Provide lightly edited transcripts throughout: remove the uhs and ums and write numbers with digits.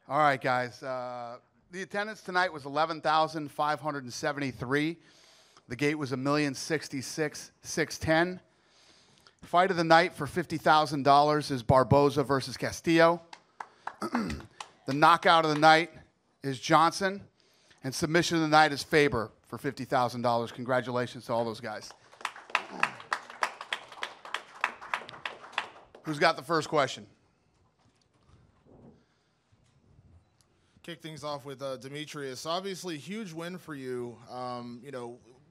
All right, guys. The attendance tonight was 11,573. The gate was 1,066,610. Fight of the night for $50,000 is Barboza versus Castillo. The knockout of the night is Johnson. And submission of the night is Faber for $50,000. Congratulations to all those guys. Who's got the first question? Kick things off with Demetrious. Obviously, huge win for you.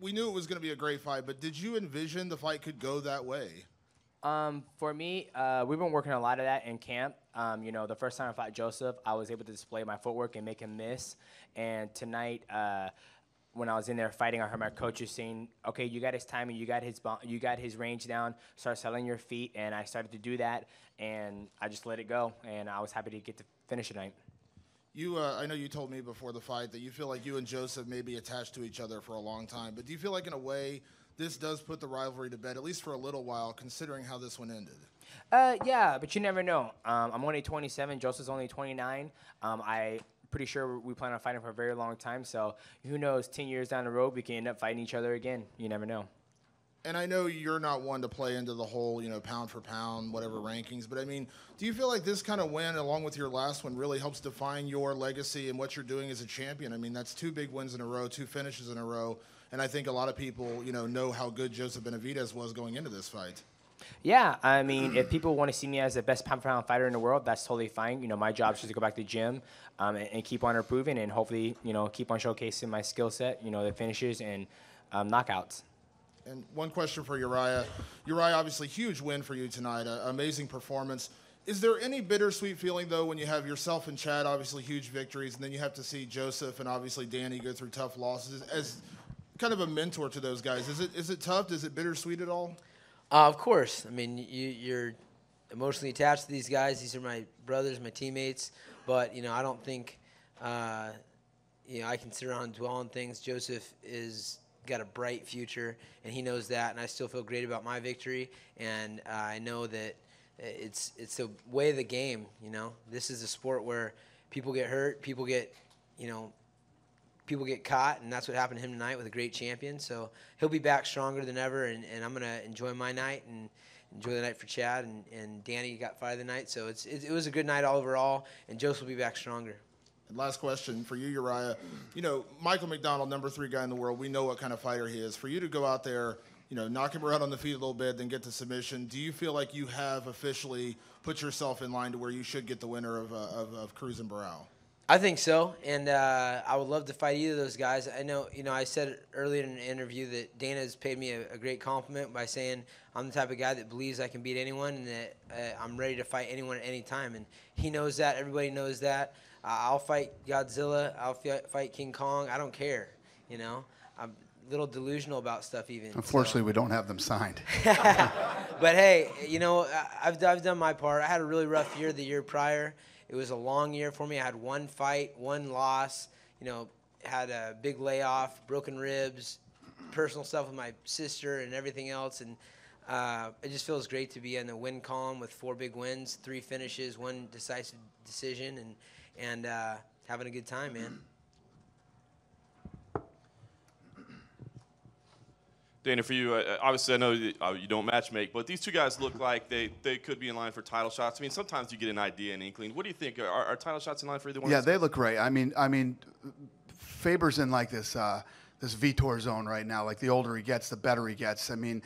We knew it was going to be a great fight, but did you envision the fight could go that way? For me, we've been working a lot of that in camp. The first time I fought Joseph, I was able to display my footwork and make him miss. And tonight, when I was in there fighting, I heard my coaches saying, "Okay, you got his timing, you got his range down. Start selling your feet." And I started to do that, and I just let it go. And I was happy to get to finish tonight. I know you told me before the fight that you feel like you and Joseph may be attached to each other for a long time, but do you feel like in a way this does put the rivalry to bed, at least for a little while, considering how this one ended? Yeah, but you never know. I'm only 27. Joseph's only 29. I'm pretty sure we plan on fighting for a very long time, so who knows, 10 years down the road, we can end up fighting each other again. You never know. And I know you're not one to play into the whole, pound for pound, whatever rankings, but I mean, do you feel like this kind of win, along with your last one, really helps define your legacy and what you're doing as a champion? I mean, that's 2 big wins in a row, 2 finishes in a row, and I think a lot of people, know how good Joseph Benavidez was going into this fight. Yeah, I mean, if people want to see me as the best pound-for-pound fighter in the world, that's totally fine. My job is just to go back to the gym and keep on improving and hopefully, keep on showcasing my skill set, the finishes and knockouts. And one question for Uriah. Uriah, obviously, huge win for you tonight, amazing performance. Is there any bittersweet feeling, though, when you have yourself and Chad, obviously huge victories, and then you have to see Joseph and obviously Danny go through tough losses as kind of a mentor to those guys? Is it tough? Is it bittersweet at all? Of course. I mean, you're emotionally attached to these guys. These are my brothers, my teammates. But, I don't think, I can sit around and dwell on things. Joseph is got a bright future, and he knows that, and I still feel great about my victory. And I know that it's the way of the game, This is a sport where people get hurt, people get caught, and that's what happened to him tonight with a great champion. So he'll be back stronger than ever, and I'm going to enjoy my night and enjoy the night for Chad, and Danny got fight of the night. So it was a good night all overall, and Joseph will be back stronger. And last question for you, Uriah. Michael McDonald, number 3 guy in the world, we know what kind of fighter he is. For you to go out there, knock him around on the feet a little bit, then get to submission, do you feel like you have officially put yourself in line to where you should get the winner of Cruz and Barao? I think so, and I would love to fight either of those guys. I know, I said earlier in an interview that Dana's paid me a great compliment by saying I'm the type of guy that believes I can beat anyone and that I'm ready to fight anyone at any time, and he knows that. Everybody knows that. I'll fight Godzilla. I'll fight King Kong. I don't care, I'm a little delusional about stuff even. Unfortunately, we don't have them signed. But, hey, I've done my part. I had a really rough year the year prior. It was a long year for me. I had 1 fight, 1 loss, had a big layoff, broken ribs, personal stuff with my sister and everything else. And it just feels great to be in the win column with 4 big wins, 3 finishes, 1 decisive decision, and having a good time, man. Dana, for you, obviously I know you don't matchmake, but these 2 guys look like they could be in line for title shots. I mean, sometimes you get an idea, an inkling. What do you think? Are title shots in line for either one? Yeah, they look great. I mean, Faber's in like this Vitor zone right now. Like the older he gets, the better he gets. I mean,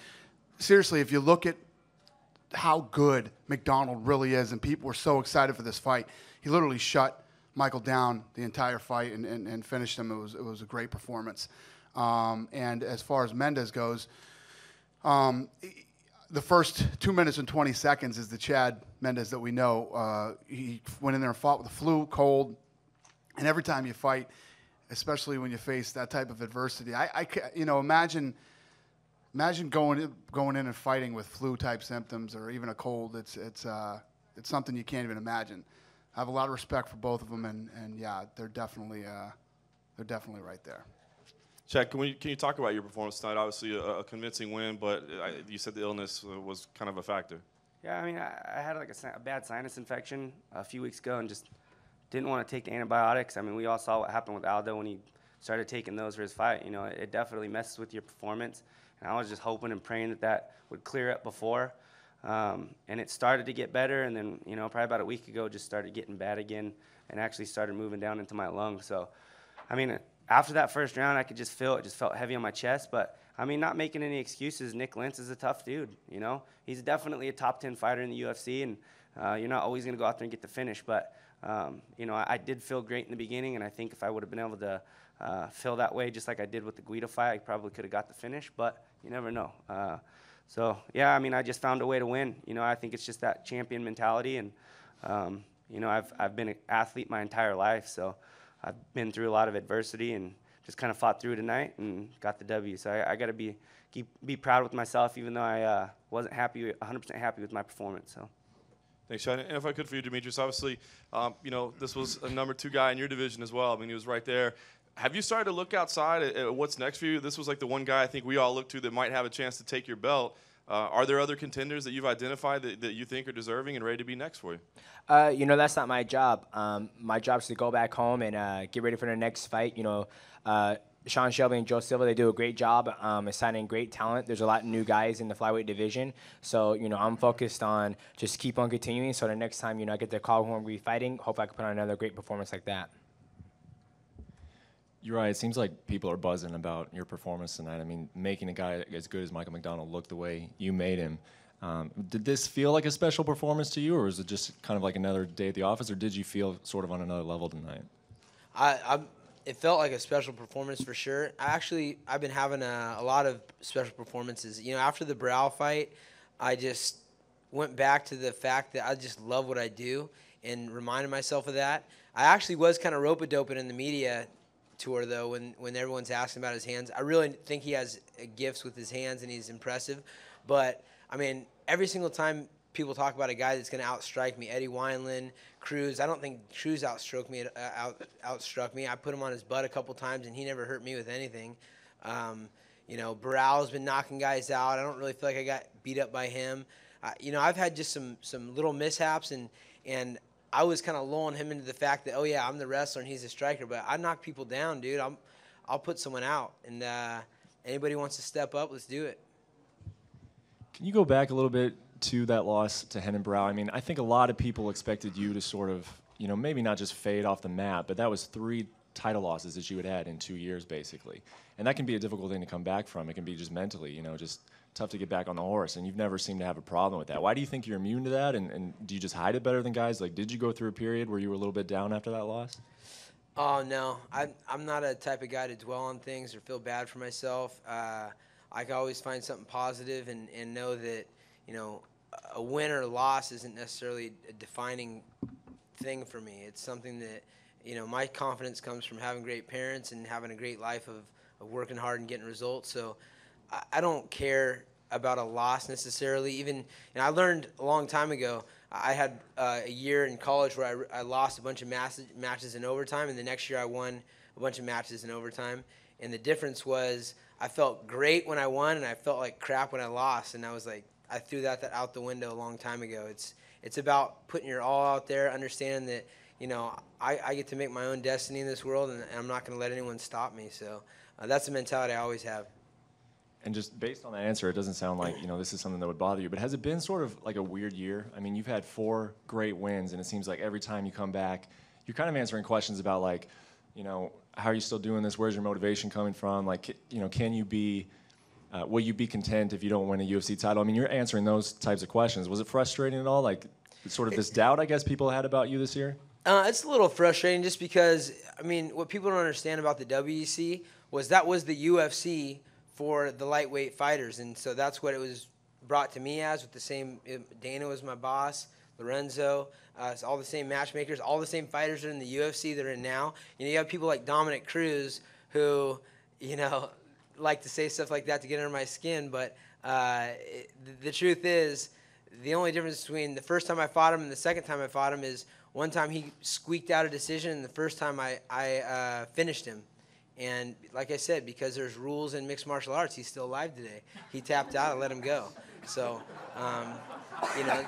seriously, if you look at how good McDonald really is, and people were so excited for this fight, he literally shut Michael down the entire fight and finished him. It was a great performance. And as far as Mendes goes, the first 2 minutes and 20 seconds is the Chad Mendes that we know. He went in there and fought with the flu, cold, and every time you fight, especially when you face that type of adversity, imagine going in and fighting with flu-type symptoms or even a cold. It's something you can't even imagine. I have a lot of respect for both of them, and yeah, they're definitely right there. Chad, can you talk about your performance tonight? Obviously, a convincing win, but you said the illness was kind of a factor. Yeah, I mean, I had like a bad sinus infection a few weeks ago and just didn't want to take the antibiotics. I mean, we all saw what happened with Aldo when he started taking those for his fight. You know, it definitely messes with your performance. And I was just hoping and praying that that would clear up before. And it started to get better, and then, you know, probably about a week ago, just started getting bad again and actually started moving down into my lungs. So, I mean, after that first round, I could just feel it just felt heavy on my chest. But, I mean, not making any excuses, Nick Lentz is a tough dude, you know. He's definitely a top 10 fighter in the UFC, and you're not always going to go out there and get the finish. But, you know, I did feel great in the beginning, and I think if I would have been able to feel that way just like I did with the Guida fight, I probably could have got the finish. But you never know. So, yeah, I mean, I just found a way to win. You know, I think it's just that champion mentality. And, you know, I've been an athlete my entire life. So I've been through a lot of adversity and just kind of fought through tonight and got the W. So I got to be proud with myself, even though I wasn't 100% happy with my performance. So. Thanks, Sean. And if I could for you, Demetrious, obviously, you know, this was a number 2 guy in your division as well. I mean, he was right there. Have you started to look outside at what's next for you? This was like the one guy I think we all look to that might have a chance to take your belt. Are there other contenders that you've identified that you think are deserving and ready to be next for you? You know, that's not my job. My job is to go back home and get ready for the next fight. You know, Sean Shelby and Joe Silva, they do a great job assigning great talent. There's a lot of new guys in the flyweight division. So, you know, I'm focused on just keep on continuing. So the next time, you know, I get the call when we're be fighting, hopefully I can put on another great performance like that. Uriah, it seems like people are buzzing about your performance tonight. I mean, making a guy as good as Michael McDonald look the way you made him. Did this feel like a special performance to you, or was it just kind of like another day at the office, or did you feel sort of on another level tonight? It felt like a special performance for sure. I've been having a lot of special performances. You know, after the Brow fight, I just went back to the fact that I just love what I do and reminded myself of that. I actually was kind of rope-a-doping in the media tour, though, when everyone's asking about his hands. I really think he has gifts with his hands, and he's impressive. But, I mean, every single time people talk about a guy that's going to outstrike me, Eddie Wineland, Cruz, I don't think Cruz outstruck me. I put him on his butt a couple times, and he never hurt me with anything. You know, Barral's been knocking guys out. I don't really feel like I got beat up by him. You know, I've had just some little mishaps, and I was kind of lulling him into the fact that, oh, yeah, I'm the wrestler and he's a striker. But I knock people down, dude. I'll put someone out. And anybody wants to step up, let's do it. Can you go back a little bit to that loss to Renan Barão? I mean, I think a lot of people expected you to sort of, you know, maybe not just fade off the map, but that was 3 title losses that you had in 2 years, basically. And that can be a difficult thing to come back from. It can be just mentally, you know, just tough to get back on the horse, and you've never seemed to have a problem with that. Why do you think you're immune to that, and do you just hide it better than guys? Like, did you go through a period where you were a little bit down after that loss? Oh, no. I'm not a type of guy to dwell on things or feel bad for myself. I can always find something positive and know that, you know, a win or a loss isn't necessarily a defining thing for me. It's something that, you know, my confidence comes from having great parents and having a great life of working hard and getting results. So I don't care about a loss necessarily. Even, and I learned a long time ago, I had a year in college where I lost a bunch of matches in overtime, and the next year I won a bunch of matches in overtime. And the difference was I felt great when I won, and I felt like crap when I lost. And I was like, I threw that out the window a long time ago. It's about putting your all out there, understanding that, you know, I get to make my own destiny in this world, and I'm not going to let anyone stop me. So that's the mentality I always have. And just based on that answer, it doesn't sound like, you know, this is something that would bother you. But has it been sort of like a weird year? I mean, you've had 4 great wins, and it seems like every time you come back, you're kind of answering questions about, like, you know, how are you still doing this? Where's your motivation coming from? Like, you know, can you be, will you be content if you don't win a UFC title? I mean, you're answering those types of questions. Was it frustrating at all? Like, sort of this doubt, I guess, people had about you this year? It's a little frustrating just because, I mean, what people don't understand about the WEC was that was the UFC for the lightweight fighters, and so that's what it was brought to me as. With the same, Dana was my boss, Lorenzo, it's all the same matchmakers, all the same fighters that are in the UFC that are in now. You know, you have people like Dominic Cruz who, you know, like to say stuff like that to get under my skin, but the truth is, the only difference between the first time I fought him and the second time I fought him is one time he squeaked out a decision, and the first time I finished him. And like I said, because there's rules in mixed martial arts, he's still alive today. He tapped out, I let him go. So, you know,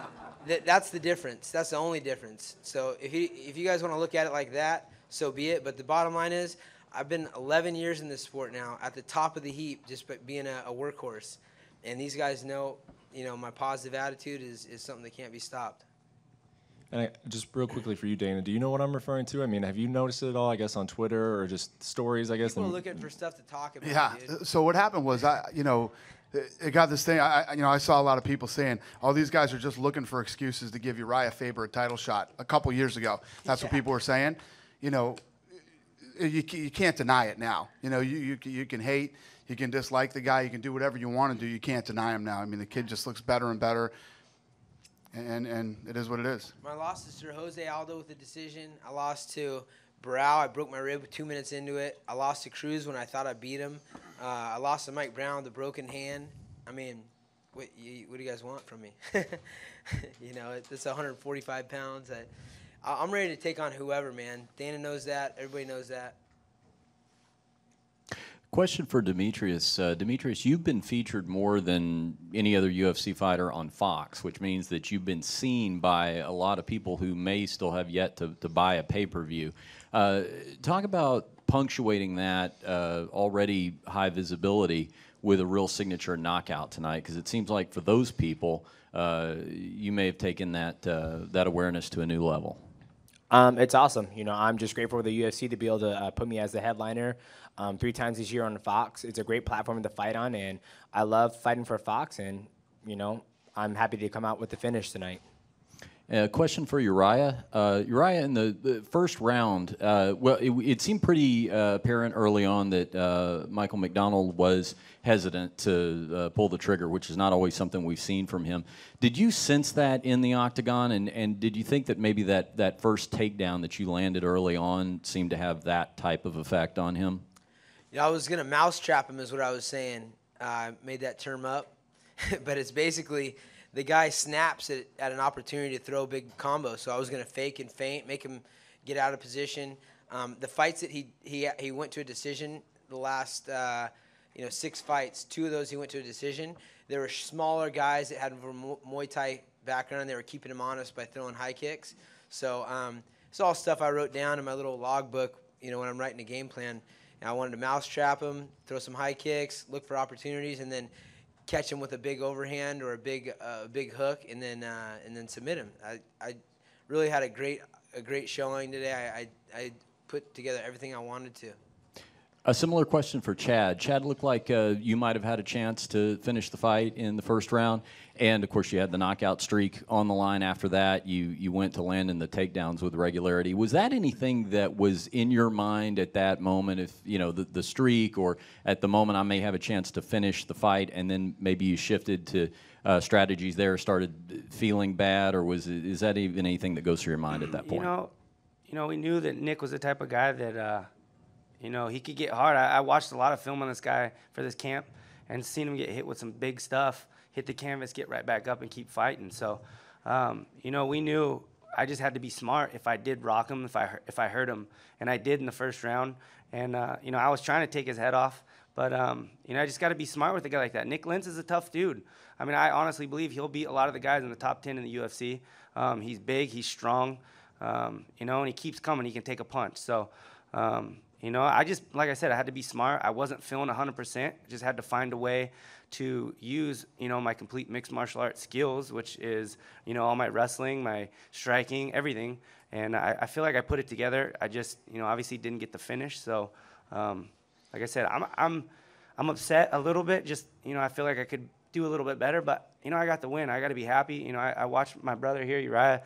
That's the difference. That's the only difference. So if you guys want to look at it like that, so be it. But the bottom line is, I've been 11 years in this sport now, at the top of the heap, just by being a workhorse. And these guys know, my positive attitude is something that can't be stopped. And just real quickly for you, Dana, do you know what I'm referring to? I mean, have you noticed it at all, I guess, on Twitter or just stories, I guess? People are looking for stuff to talk about, Yeah. dude. So what happened was, it got this thing. I saw a lot of people saying, "Oh, these guys are just looking for excuses to give Uriah Faber a title shot." A couple years ago, that's what people were saying. You can't deny it now. You can hate, you can dislike the guy, you can do whatever you want to do. You can't deny him now. I mean, the kid just looks better and better, and it is what it is. My loss is to Jose Aldo with a decision. I lost to Barao. I broke my rib 2 minutes into it. I lost to Cruz when I thought I beat him. I lost to Mike Brown with a broken hand. I mean, what do you guys want from me? It's 145 pounds. I'm ready to take on whoever, man. Dana knows that. Everybody knows that. Question for Demetrious. Demetrious, you've been featured more than any other UFC fighter on Fox, which means that you've been seen by a lot of people who may still have yet to buy a pay-per-view. Talk about punctuating that already high visibility with a real signature knockout tonight, because it seems like for those people, you may have taken that awareness to a new level. It's awesome. I'm just grateful for the UFC to be able to put me as the headliner 3 times this year on Fox. It's a great platform to fight on, and I love fighting for Fox, and, I'm happy to come out with the finish tonight. Question for Uriah. Uriah, in the first round, it seemed pretty apparent early on that Michael McDonald was hesitant to pull the trigger, which is not always something we've seen from him. Did you sense that in the octagon, and did you think that maybe that first takedown that you landed early on seemed to have that type of effect on him? I was going to mousetrap him is what I was saying. I made that term up. But it's basically the guy snaps at an opportunity to throw a big combo. So I was going to fake and feint, make him get out of position. The fights that he went to a decision, the last 6 fights, 2 of those he went to a decision. There were smaller guys that had a Muay Thai background. They were keeping him honest by throwing high kicks. So it's all stuff I wrote down in my little logbook, when I'm writing a game plan. And I wanted to mousetrap him, throw some high kicks, look for opportunities, and then catch him with a big overhand or a big hook, and then submit him. I really had a great showing today. I put together everything I wanted to. A similar question for Chad. Chad, looked like you might have had a chance to finish the fight in the first round, and of course you had the knockout streak on the line after that. You went to land in the takedowns with regularity. Was that anything that was in your mind at that moment, if the streak, or at the moment I may have a chance to finish the fight, and then maybe you shifted to strategies there, started feeling bad, or is that even anything that goes through your mind at that point? We knew that Nick was the type of guy that he could get hard. I watched a lot of film on this guy for this camp and seen him get hit with some big stuff, hit the canvas, get right back up, and keep fighting. So, we knew I just had to be smart if I did rock him, if I hurt him. And I did in the first round. And, I was trying to take his head off. But, I just got to be smart with a guy like that. Nick Lentz is a tough dude. I mean, I honestly believe he'll beat a lot of the guys in the top 10 in the UFC. He's big, he's strong, and he keeps coming. He can take a punch. So, I just, like I said, I had to be smart. I wasn't feeling 100%. Just had to find a way to use, my complete mixed martial arts skills, which is, all my wrestling, my striking, everything. And I feel like I put it together. I just, obviously didn't get the finish. So, like I said, I'm upset a little bit. Just, I feel like I could do a little bit better. But, I got the win. I got to be happy. I watched my brother here, Uriah,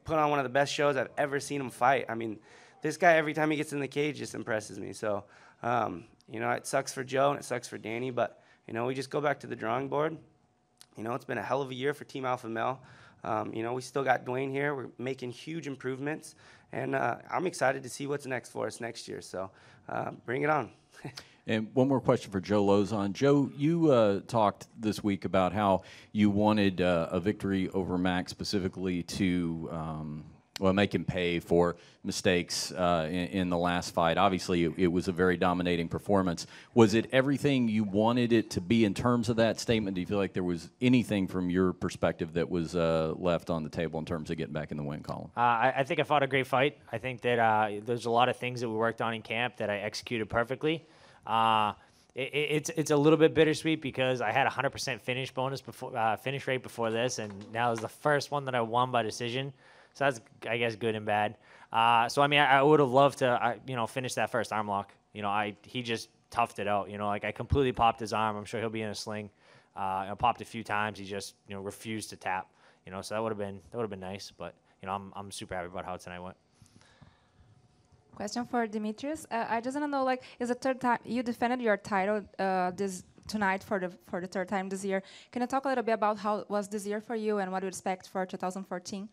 put on one of the best shows I've ever seen him fight. I mean, this guy, every time he gets in the cage, just impresses me. So, it sucks for Joe and it sucks for Danny, but, we just go back to the drawing board. It's been a hell of a year for Team Alpha Male. We still got Dwayne here. We're making huge improvements, and I'm excited to see what's next for us next year. So, bring it on. And one more question for Joe Lozon. Joe, you talked this week about how you wanted a victory over Max specifically to make him pay for mistakes in the last fight. Obviously, it was a very dominating performance. Was it everything you wanted it to be in terms of that statement? Do you feel like there was anything from your perspective that was left on the table in terms of getting back in the win column? I think I fought a great fight. I think that there's a lot of things that we worked on in camp that I executed perfectly. It's a little bit bittersweet because I had a 100% finish rate before this, and now it's the first one that I won by decision. So that's, I guess, good and bad. So I mean, I would have loved to, finish that first arm lock. He just toughed it out. Like I completely popped his arm. I'm sure he'll be in a sling. I popped a few times. He just, refused to tap. So that would have been nice. But I'm super happy about how tonight went. Question for Demetrious. I just want to know, is the third time you defended your title tonight for the third time this year? Can you talk a little bit about how it was this year for you and what you expect for 2014?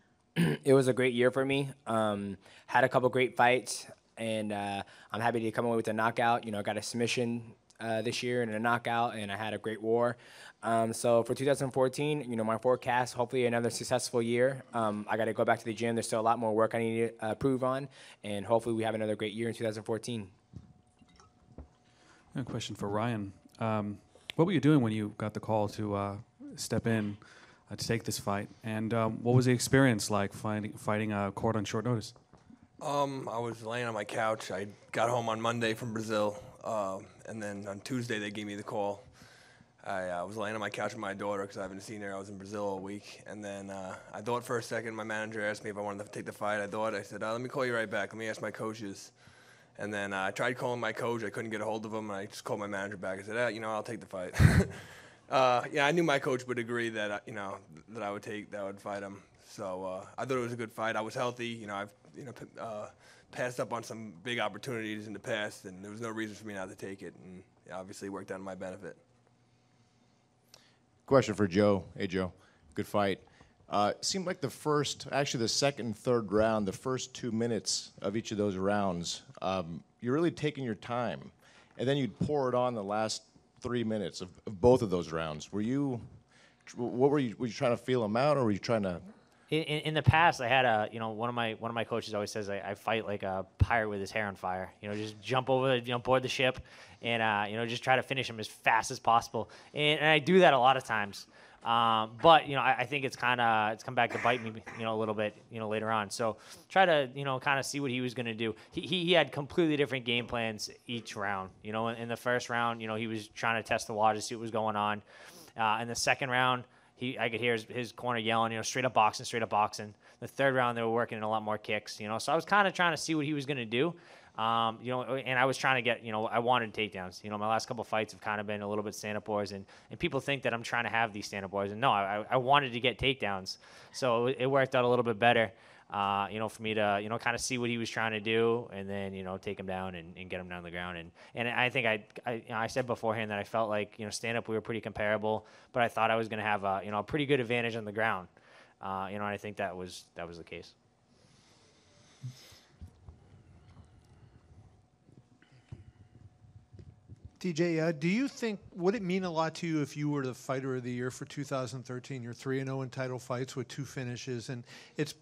It was a great year for me. Had a couple great fights, and I'm happy to come away with a knockout. I got a submission this year and a knockout, and I had a great war. So for 2014, my forecast, hopefully another successful year. I got to go back to the gym. There's still a lot more work I need to prove on, and hopefully we have another great year in 2014. A question for Ryan. What were you doing when you got the call to step in to take this fight? And what was the experience like fighting a court on short notice? I was laying on my couch. I got home on Monday from Brazil, and then on Tuesday they gave me the call. I was laying on my couch with my daughter because I haven't seen her. I was in Brazil all week. And then I thought for a second, my manager asked me if I wanted to take the fight. I said, let me call you right back. Let me ask my coaches. And then I tried calling my coach. I couldn't get a hold of him. And I just called my manager back. I said, I'll take the fight. I knew my coach would agree that, that I would fight him. So I thought it was a good fight. I was healthy. I've passed up on some big opportunities in the past, and there was no reason for me not to take it. And it obviously worked out in my benefit. Question for Joe. Hey, Joe. Good fight. Seemed like the second and third round, the first 2 minutes of each of those rounds, you're really taking your time. And then you'd pour it on the last 3 minutes of both of those rounds. Were you trying to feel them out, or were you trying to? In the past, I had one of my coaches always says I fight like a pirate with his hair on fire. Just jump over, board the ship, and just try to finish him as fast as possible. And I do that a lot of times. But I think it's come back to bite me, a little bit, later on. So try to kind of see what he was going to do. He had completely different game plans each round. In the first round, he was trying to test the waters, see what was going on. In the second round, I could hear his corner yelling, straight up boxing. The third round, they were working in a lot more kicks, So I was kind of trying to see what he was going to do, and I was trying to get, I wanted takedowns. My last couple fights have kind of been a little bit stand-up wars, and people think that I'm trying to have these stand-up wars, and no, I wanted to get takedowns. So it worked out a little bit better, for me to, kind of see what he was trying to do, and then, take him down and get him down the ground. And I think I said beforehand that I felt like, stand-up, we were pretty comparable, but I thought I was going to have a pretty good advantage on the ground. And I think that was the case. TJ, do you think, would it mean a lot to you if you were the fighter of the year for 2013? You're 3-0 in title fights with 2 finishes, and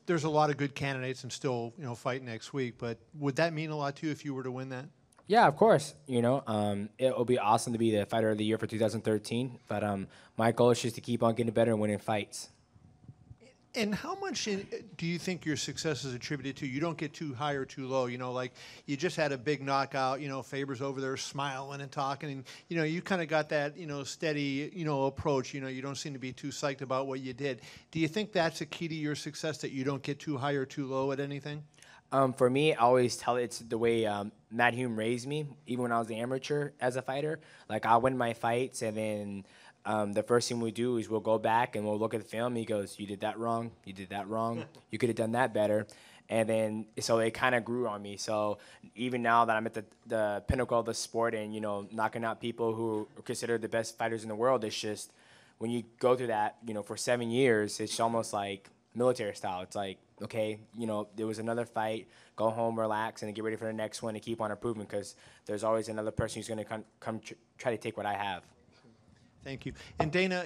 there's a lot of good candidates and still, fight next week. But would that mean a lot to you if you were to win that? Yeah, of course. It will be awesome to be the fighter of the year for 2013. But my goal is just to keep on getting better and winning fights. And how much do you think your success is attributed to? You don't get too high or too low. Like you just had a big knockout. Faber's over there smiling and talking, and you kind of got that steady approach. You don't seem to be too psyched about what you did. Do you think that's a key to your success, that you don't get too high or too low at anything? For me, I always tell it's the way Matt Hume raised me, even when I was the amateur as a fighter. Like I'll win my fights, and then the first thing we do is we'll go back and we'll look at the film. He goes, "You did that wrong. You did that wrong. You could have done that better." And then so it kind of grew on me. So even now that I'm at the pinnacle of the sport and knocking out people who are considered the best fighters in the world, it's just when you go through that for 7 years, it's almost like military style. It's like, okay, there was another fight, go home, relax, and get ready for the next one and keep on improving, because there's always another person who's going to come try to take what I have. Thank you. And Dana,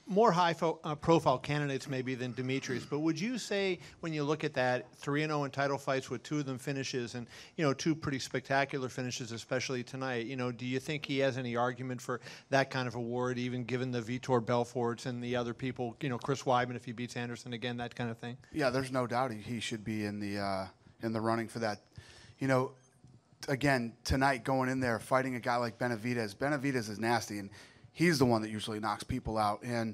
more high-profile candidates maybe than Demetrious, but would you say when you look at that 3-0 in title fights with 2 of them finishes and 2 pretty spectacular finishes, especially tonight, do you think he has any argument for that kind of award, even given the Vitor Belforts and the other people, Chris Weidman if he beats Anderson again, that kind of thing? Yeah, there's no doubt he should be in the running for that. Again, tonight going in there fighting a guy like Benavidez. Benavidez is nasty, and he's the one that usually knocks people out. And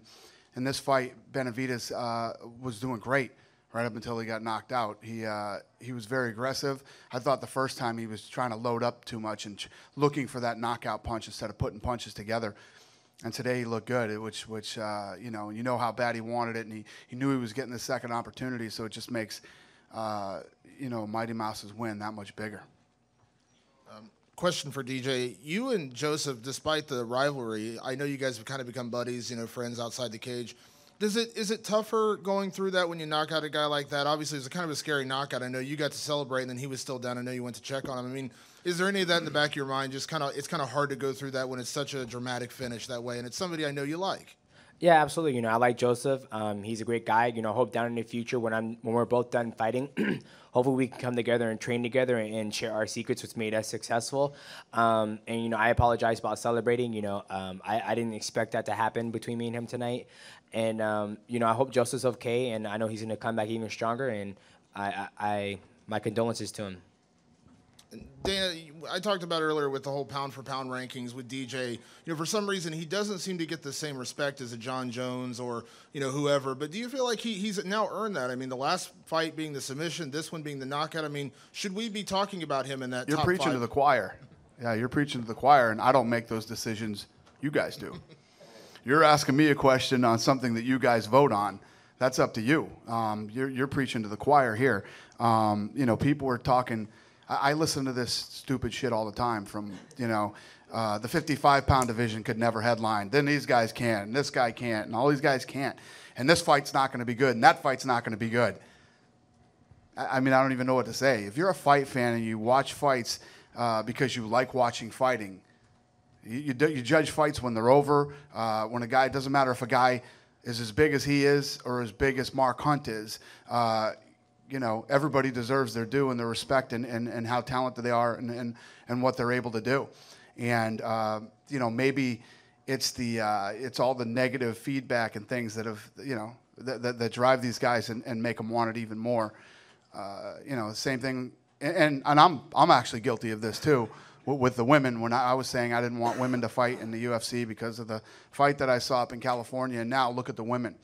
in this fight, Benavidez was doing great right up until he got knocked out. He was very aggressive. I thought the first time he was trying to load up too much and looking for that knockout punch instead of putting punches together. And today he looked good, which how bad he wanted it, and he knew he was getting the second opportunity. So it just makes Mighty Mouse's win that much bigger. Question for DJ. You and Joseph, despite the rivalry, I know you guys have kind of become buddies, friends outside the cage. Is it tougher going through that when you knock out a guy like that? Obviously, it was kind of a scary knockout. I know you got to celebrate, and then he was still down. I know you went to check on him. I mean, is there any of that in the back of your mind? It's kind of hard to go through that when it's such a dramatic finish that way, and it's somebody I know you like. Yeah, absolutely. I like Joseph. He's a great guy. Hope down in the future when we're both done fighting, hopefully we can come together and train together and share our secrets, which made us successful. And I apologize about celebrating. I didn't expect that to happen between me and him tonight. And I hope Joseph's okay, and I know he's gonna come back even stronger. And my condolences to him. Dana, I talked about earlier with the whole pound-for-pound rankings with DJ. For some reason, he doesn't seem to get the same respect as a John Jones or, whoever. But do you feel like he's now earned that? I mean, the last fight being the submission, this one being the knockout. I mean, should we be talking about him in that You're top preaching 5? to the choir. Yeah, you're preaching to the choir, and I don't make those decisions. You guys do. You're asking me a question on something that you guys vote on. That's up to you. You're preaching to the choir here. People were talking. I listen to this stupid shit all the time from, the 55-pound division could never headline. Then these guys can, and this guy can't, and all these guys can't. And this fight's not going to be good, and that fight's not going to be good. I mean, I don't even know what to say. If you're a fight fan and you watch fights because you like watching fighting, you judge fights when they're over. When a guy, it doesn't matter if a guy is as big as he is or as big as Mark Hunt is. Everybody deserves their due and their respect and how talented they are and what they're able to do. And, maybe it's all the negative feedback and things that have, that drive these guys and make them want it even more. Same thing. And I'm actually guilty of this too with the women. When I was saying I didn't want women to fight in the UFC because of the fight that I saw up in California. And now look at the women,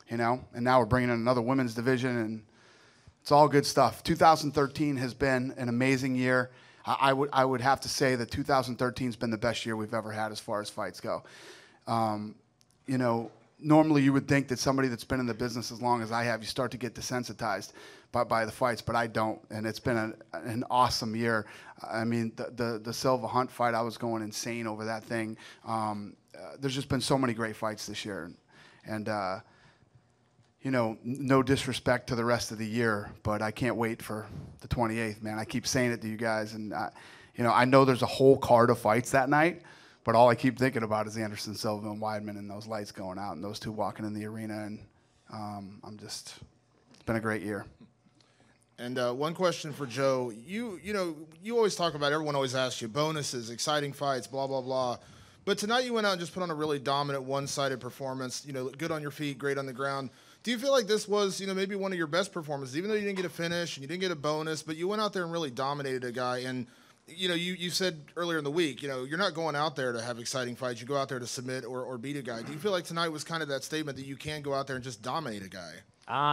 and now we're bringing in another women's division, and it's all good stuff. 2013 has been an amazing year. I would have to say that 2013 has been the best year we've ever had as far as fights go. Normally you would think that somebody that's been in the business as long as I have, you start to get desensitized by the fights, but I don't. And it's been an awesome year. I mean, the Silva Hunt fight, I was going insane over that thing. There's just been so many great fights this year. And no disrespect to the rest of the year, but I can't wait for the 28th, man. I keep saying it to you guys, and I know there's a whole card of fights that night, but all I keep thinking about is Anderson Silva and Weidman and those lights going out and those two walking in the arena, and it's been a great year. And one question for Joe. You always talk about, everyone always asks you, bonuses, exciting fights, blah, blah, blah. But tonight you went out and just put on a really dominant one-sided performance, good on your feet, great on the ground. Do you feel like this was, maybe one of your best performances, even though you didn't get a finish and you didn't get a bonus, but you went out there and really dominated a guy? And, you said earlier in the week, you're not going out there to have exciting fights. You go out there to submit or beat a guy. Do you feel like tonight was kind of that statement that you can go out there and just dominate a guy?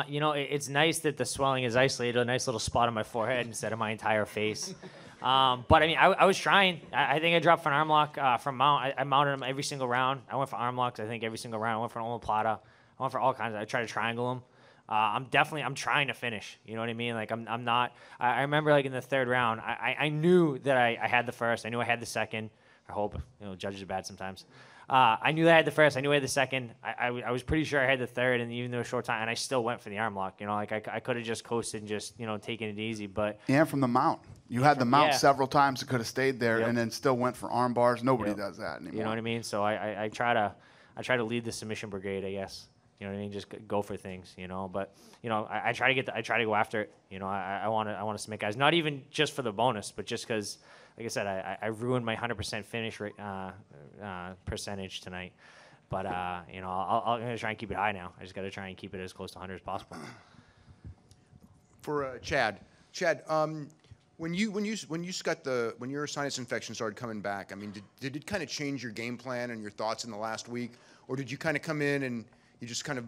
It's nice that the swelling is isolated, a nice little spot on my forehead instead of my entire face. But I mean, I was trying. I think I dropped for an arm lock from mount. I mounted him every single round. I went for arm locks, I think, every single round. I went for an omoplata. I went for all kinds. I tried to triangle him. I'm trying to finish. You know what I mean? Like I'm not. I remember like in the third round, I knew that I had the first. I knew I had the second. I hope. Judges are bad sometimes. I knew that I had the first. I knew I had the second. I was pretty sure I had the third, and even though it was a short time, and I still went for the arm lock. I could have just coasted and just taken it easy. But and from the mount, you had the mount several times. It could have stayed there, and then still went for arm bars. Nobody does that anymore. You know what I mean? So I try try to lead the submission brigade, I guess. You know what I mean? Just go for things, you know. But you know, I try to go after it. You know, I want to submit guys, not even just for the bonus, but just because, like I said, I ruined my 100% finish rate, percentage tonight. But you know, I'm gonna try and keep it high now. I just got to try and keep it as close to 100 as possible. For Chad, when your sinus infection started coming back, I mean, did it kind of change your game plan and your thoughts in the last week, or did you kind of come in and you just kind of,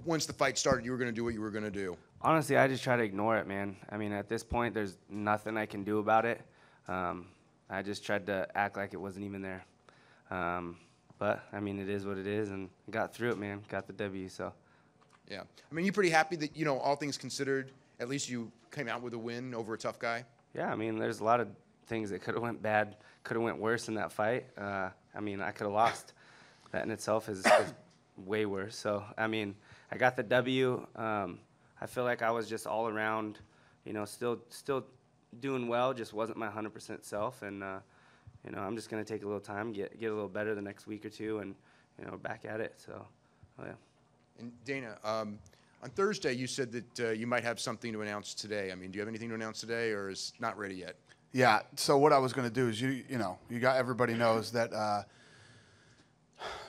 once the fight started, you were going to do what you were going to do? Honestly, I just try to ignore it, man. I mean, at this point, there's nothing I can do about it. I just tried to act like it wasn't even there. But, I mean, it is what it is, and got through it, man. Got the W, so. Yeah. I mean, you pretty happy that, you know, all things considered, at least you came out with a win over a tough guy? Yeah, I mean, there's a lot of things that could have went bad, could have went worse in that fight. I mean, I could have lost. That in itself is way worse. So, I mean, I got the W. I feel like I was just all around, you know, still doing well, just wasn't my 100% self. And, you know, I'm just going to take a little time, get a little better the next week or two, and, you know, back at it. So, oh, yeah. And Dana, on Thursday you said that you might have something to announce today. I mean, do you have anything to announce today, or is not ready yet? Yeah, so what I was going to do is, you know, everybody knows that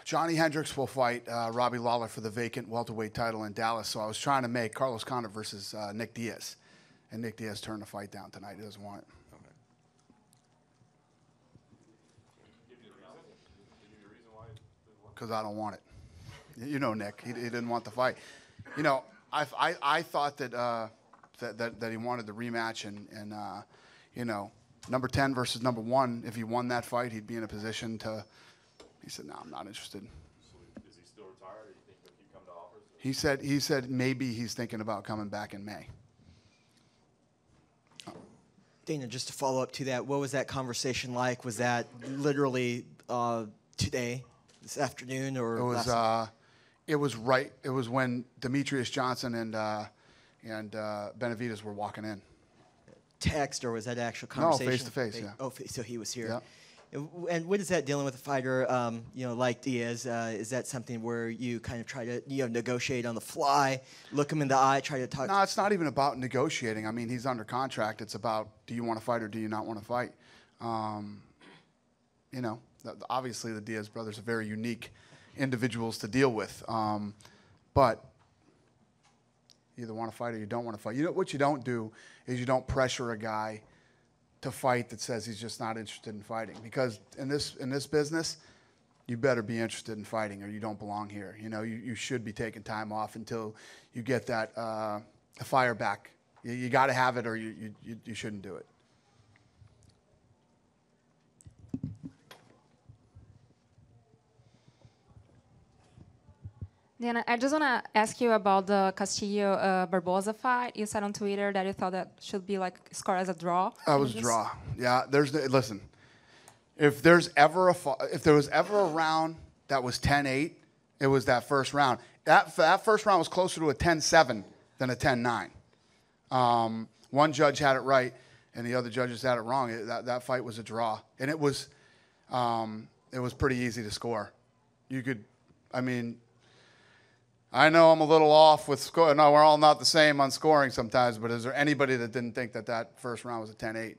Johnny Hendricks will fight Robbie Lawler for the vacant welterweight title in Dallas. So I was trying to make Carlos Condit versus Nick Diaz. And Nick Diaz turned the fight down tonight. He doesn't want it. Because I don't want it. You know Nick. He didn't want the fight. You know, I thought that that he wanted the rematch, and you know, number 10 versus number 1. If he won that fight, he'd be in a position to. He said, "No, I'm not interested." So is he still retired, or do you think he'll keep coming to offers? He said maybe he's thinking about coming back in May. Dana, just to follow up to that, what was that conversation like? Was that literally today, this afternoon, or it was? It was right. It was when Demetrious Johnson and Benavidez were walking in. Text, or was that actual conversation? No, face to face. Yeah. Oh, so he was here. Yeah. And what is that dealing with a fighter, you know, like Diaz? Is that something where you kind of try to, you know, negotiate on the fly, look him in the eye, try to talk? No, it's not even about negotiating. I mean, he's under contract. It's about, do you want to fight or do you not want to fight? You know, obviously the Diaz brothers are very unique individuals to deal with, but you either want to fight or you don't want to fight. You know what you don't do is you don't pressure a guy to fight that says he's just not interested in fighting, because in this business, you better be interested in fighting or you don't belong here. You know, you should be taking time off until you get that fire back. You got to have it, or you shouldn't do it. Dan, I just want to ask you about the Castillo-Barboza fight. You said on Twitter that you thought that should be like scored as a draw. That was a draw. Yeah, listen. If there was ever a round that was 10-8, it was that first round. That first round was closer to a 10-7 than a 10-9. One judge had it right, and the other judges had it wrong. That fight was a draw, and it was pretty easy to score. You could, I mean. I know I'm a little off with score. No, we're all not the same on scoring sometimes, but is there anybody that didn't think that first round was a 10-8?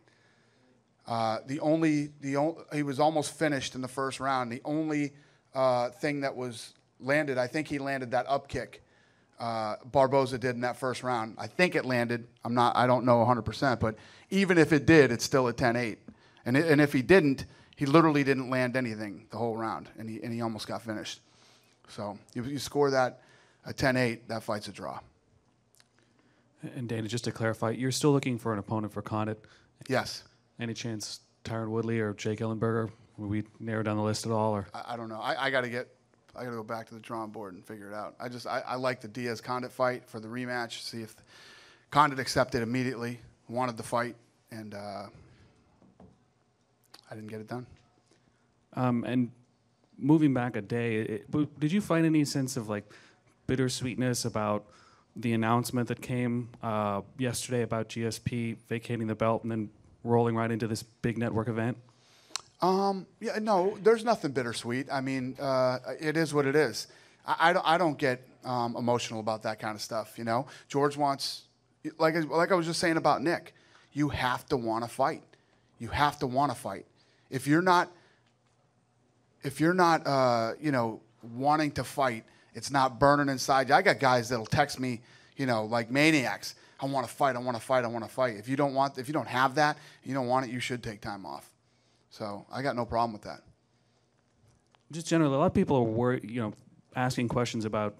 He was almost finished in the first round. The only thing that was landed, I think he landed that up kick Barboza did in that first round. I think it landed. I don't know 100%, but even if it did, it's still a 10-8. And if he didn't, he literally didn't land anything the whole round, and he almost got finished. So you score that. A 10-8, that fight's a draw. And Dana, just to clarify, you're still looking for an opponent for Condit? Yes. Any chance Tyron Woodley or Jake Ellenberger? Will we narrow down the list at all? Or I don't know. I got to go back to the drawing board and figure it out. I like the Diaz Condit fight for the rematch. See if Condit accepted immediately, wanted the fight, and I didn't get it done. And moving back a day, did you find any sense of like bittersweetness about the announcement that came yesterday about GSP vacating the belt and then rolling right into this big network event? Yeah, no, there's nothing bittersweet. I mean, it is what it is. I don't get emotional about that kind of stuff. You know, George wants, like I was just saying about Nick, you have to want to fight. You have to want to fight. If you're not, you know, wanting to fight, it's not burning inside you. I got guys that'll text me, you know, like maniacs. I want to fight. I want to fight. I want to fight. If you don't have that, you don't want it, you should take time off. So I got no problem with that. Just generally, a lot of people are worried, you know, asking questions about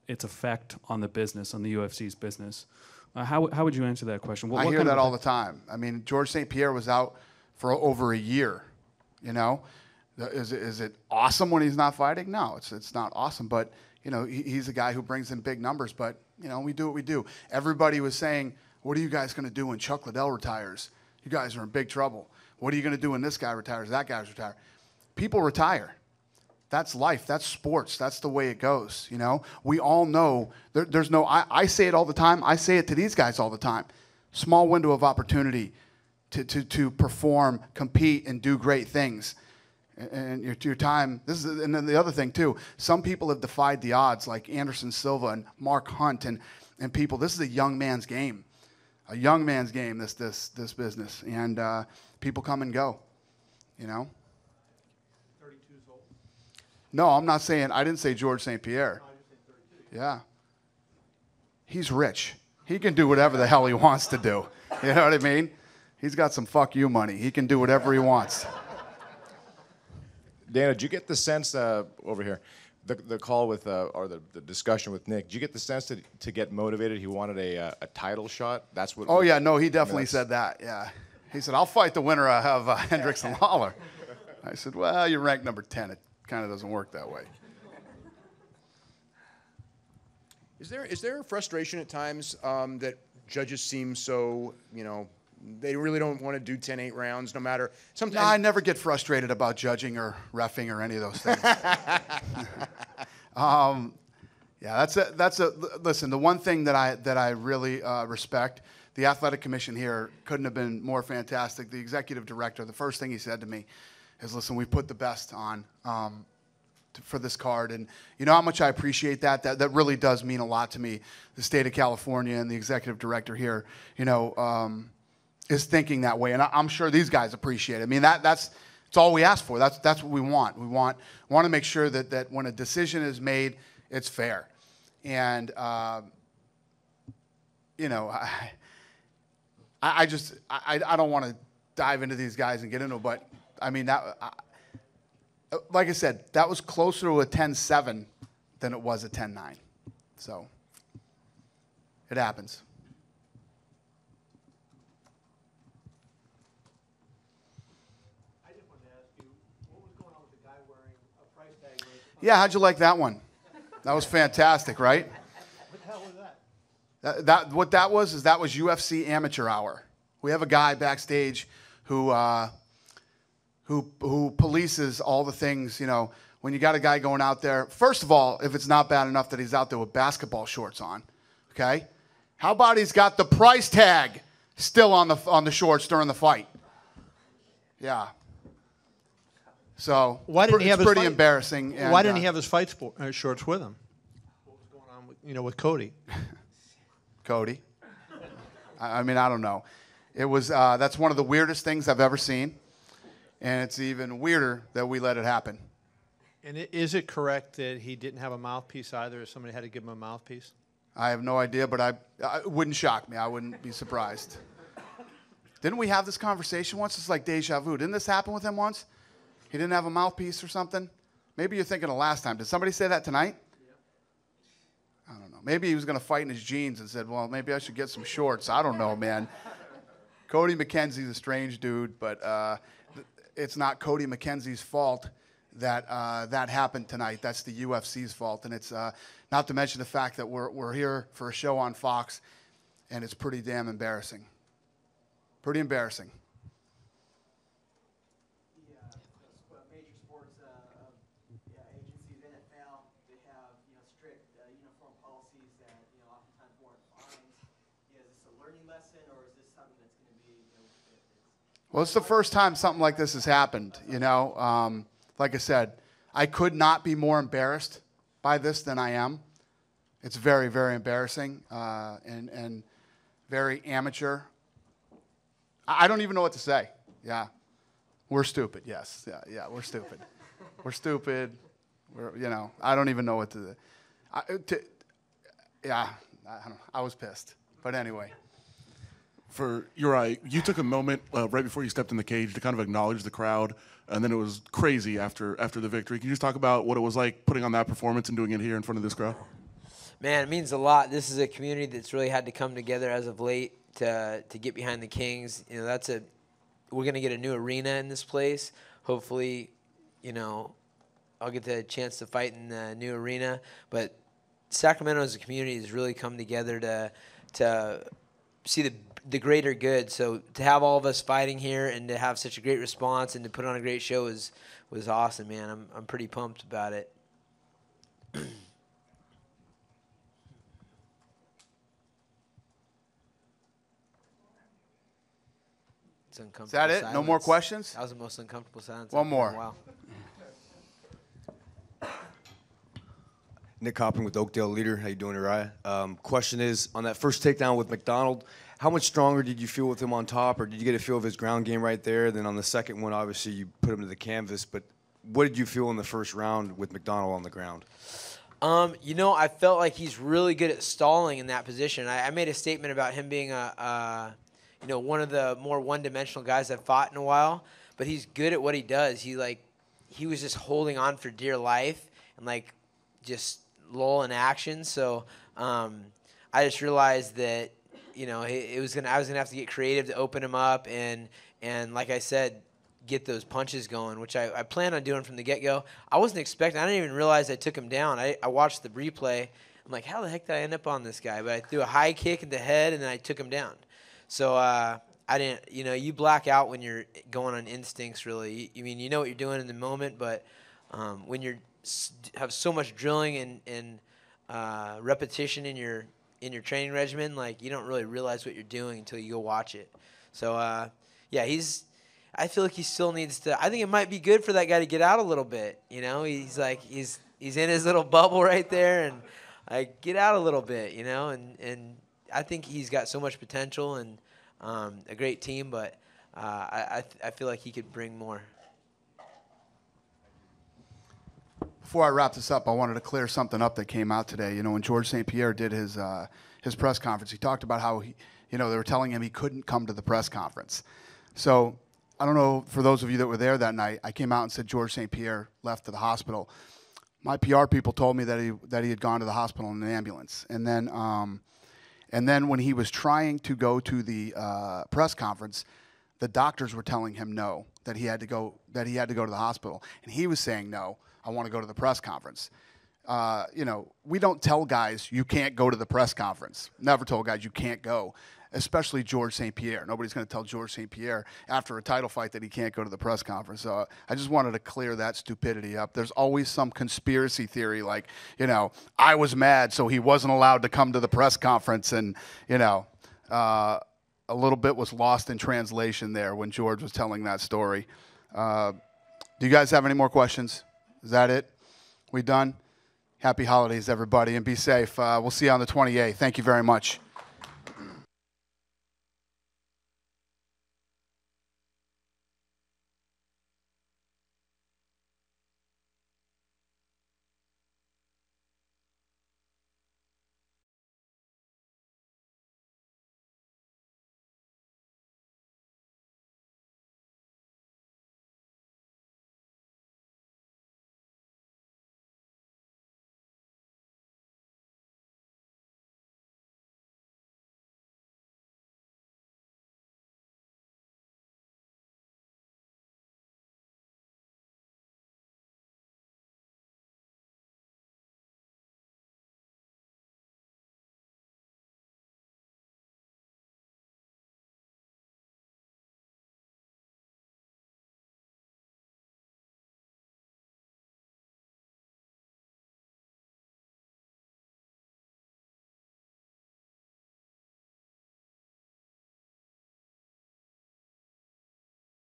its effect on the business, on the UFC's business. How would you answer that question? I hear that all the time. I mean, George St. Pierre was out for over a year. You know, is it awesome when he's not fighting? No, it's not awesome. But you know, he's a guy who brings in big numbers. But you know, we do what we do. Everybody was saying, "What are you guys going to do when Chuck Liddell retires? You guys are in big trouble. What are you going to do when this guy retires? That guy's retired." People retire. That's life. That's sports. That's the way it goes. You know, we all know there's no, I say it all the time. I say it to these guys all the time. Small window of opportunity to perform, compete, and do great things. And your time, and then the other thing too, some people have defied the odds like Anderson Silva and Mark Hunt and people. This is a young man's game. A young man's game, this business. And people come and go, you know. No, I'm not saying, I didn't say George St. Pierre. Yeah. He's rich. He can do whatever the hell he wants to do. You know what I mean? He's got some fuck you money. He can do whatever he wants. Dana, did you get the sense over here, the call with, or the discussion with Nick, did you get the sense to get motivated he wanted a title shot? That's what. Oh, yeah, no, he definitely said that, yeah. He said, I'll fight the winner of Hendricks and Lawler. I said, well, you're ranked number 10. It kind of doesn't work that way. Is there frustration at times that judges seem so, you know, they really don't want to do 10-8 rounds no matter. Sometimes I never get frustrated about judging or reffing or any of those things. Yeah, listen, the one thing that I really respect, the athletic commission here couldn't have been more fantastic. The executive director, the first thing he said to me is, listen, we put the best on for this card. And you know how much I appreciate that? That really does mean a lot to me. The state of California and the executive director here, you know, is thinking that way. And I'm sure these guys appreciate it. I mean, that's all we ask for. That's what we want. We want to make sure that when a decision is made, it's fair. And, you know, I don't want to dive into these guys and get into it, but I mean, like I said, that was closer to a 10-7 than it was a 10-9. So it happens. I just wanted to ask you, what was going on with the guy wearing a price tag? Yeah, how'd you like that one? That was fantastic, right? What the hell was that? What that was UFC Amateur Hour. We have a guy backstage who polices all the things, you know, when you got a guy going out there. First of all, if it's not bad enough that he's out there with basketball shorts on, okay? How about he's got the price tag still on the shorts during the fight? Yeah. So Why didn't he have it's his pretty fight? embarrassing. And, why didn't he have his fight shorts with him? What was going on with, with Cody? Cody? I mean, I don't know. It was that's one of the weirdest things I've ever seen. And it's even weirder that we let it happen. And is it correct that he didn't have a mouthpiece either, or somebody had to give him a mouthpiece? I have no idea, but it wouldn't shock me. I wouldn't be surprised. Didn't we have this conversation once? It's like deja vu. Didn't this happen with him once? He didn't have a mouthpiece or something? Maybe you're thinking of last time. Did somebody say that tonight? I don't know. Maybe he was going to fight in his jeans and said, well, maybe I should get some shorts. I don't know, man. Cody McKenzie's a strange dude, but it's not Cody McKenzie's fault that that happened tonight. That's the UFC's fault, and it's not to mention the fact that we're here for a show on Fox, and it's pretty damn embarrassing. Pretty embarrassing. The major sports agencies, NFL, they have strict uniform policies that oftentimes warrant fines. Is this a learning lesson, or is this something that's going to be Well, it's the first time something like this has happened, you know. Like I said, I could not be more embarrassed by this than I am. It's very, very embarrassing and very amateur. I don't even know what to say. Yeah. We're stupid, yes. Yeah, we're stupid. We're stupid. You know, I don't even know what to yeah, I don't know. I was pissed. But anyway. For Uriah, you took a moment right before you stepped in the cage to kind of acknowledge the crowd, and then it was crazy after the victory. Can you just talk about what it was like putting on that performance and doing it here in front of this crowd? Man, it means a lot. This is a community that's really had to come together as of late to get behind the Kings. You know, we're going to get a new arena in this place. Hopefully, you know, I'll get the chance to fight in the new arena. But Sacramento as a community has really come together to see the greater good. So to have all of us fighting here and to have such a great response and to put on a great show was awesome, man. I'm pretty pumped about it. Is that it? Silence. No more questions? That was the most uncomfortable silence. One more. Wow. Nick Coppin with Oakdale Leader. How you doing, Uriah? Question is, on that first takedown with McDonald, how much stronger did you feel with him on top, or did you get a feel of his ground game right there? Then on the second one, obviously, you put him to the canvas, but what did you feel in the first round with McDonald on the ground? You know, I felt like he's really good at stalling in that position. I made a statement about him being you know, one of the more one-dimensional guys I've fought in a while, but he's good at what he does. He was just holding on for dear life and like just lull in action. So I just realized that, you know, I was gonna have to get creative to open him up and like I said, get those punches going, which I planned on doing from the get-go. I wasn't expecting. I didn't even realize I took him down. I watched the replay. I'm like, how the heck did I end up on this guy? But I threw a high kick in the head and then I took him down. So I didn't, you know, you black out when you're going on instincts, really. I mean, you know what you're doing in the moment, but when you have so much drilling and repetition in your training regimen, like you don't really realize what you're doing until you go watch it. So yeah, I feel like he still needs to. I think it might be good for that guy to get out a little bit. You know, he's in his little bubble right there, and like get out a little bit. You know, and I think he's got so much potential and a great team, but I feel like he could bring more. Before I wrap this up, I wanted to clear something up that came out today. You know, when George St. Pierre did his press conference, he talked about how they were telling him he couldn't come to the press conference. So I don't know, for those of you that were there that night, I came out and said George St. Pierre left to the hospital. My PR people told me that he had gone to the hospital in an ambulance, and then when he was trying to go to the press conference, the doctors were telling him no, that he had to go to the hospital, and he was saying no, I want to go to the press conference. You know, we don't tell guys you can't go to the press conference. Never told guys you can't go, especially George St. Pierre. Nobody's going to tell George St. Pierre after a title fight that he can't go to the press conference. So I just wanted to clear that stupidity up. There's always some conspiracy theory like, you know, I was mad so he wasn't allowed to come to the press conference, and, you know, a little bit was lost in translation there when George was telling that story. Do you guys have any more questions? Is that it? We done? Happy holidays, everybody, and be safe. We'll see you on the 28th. Thank you very much.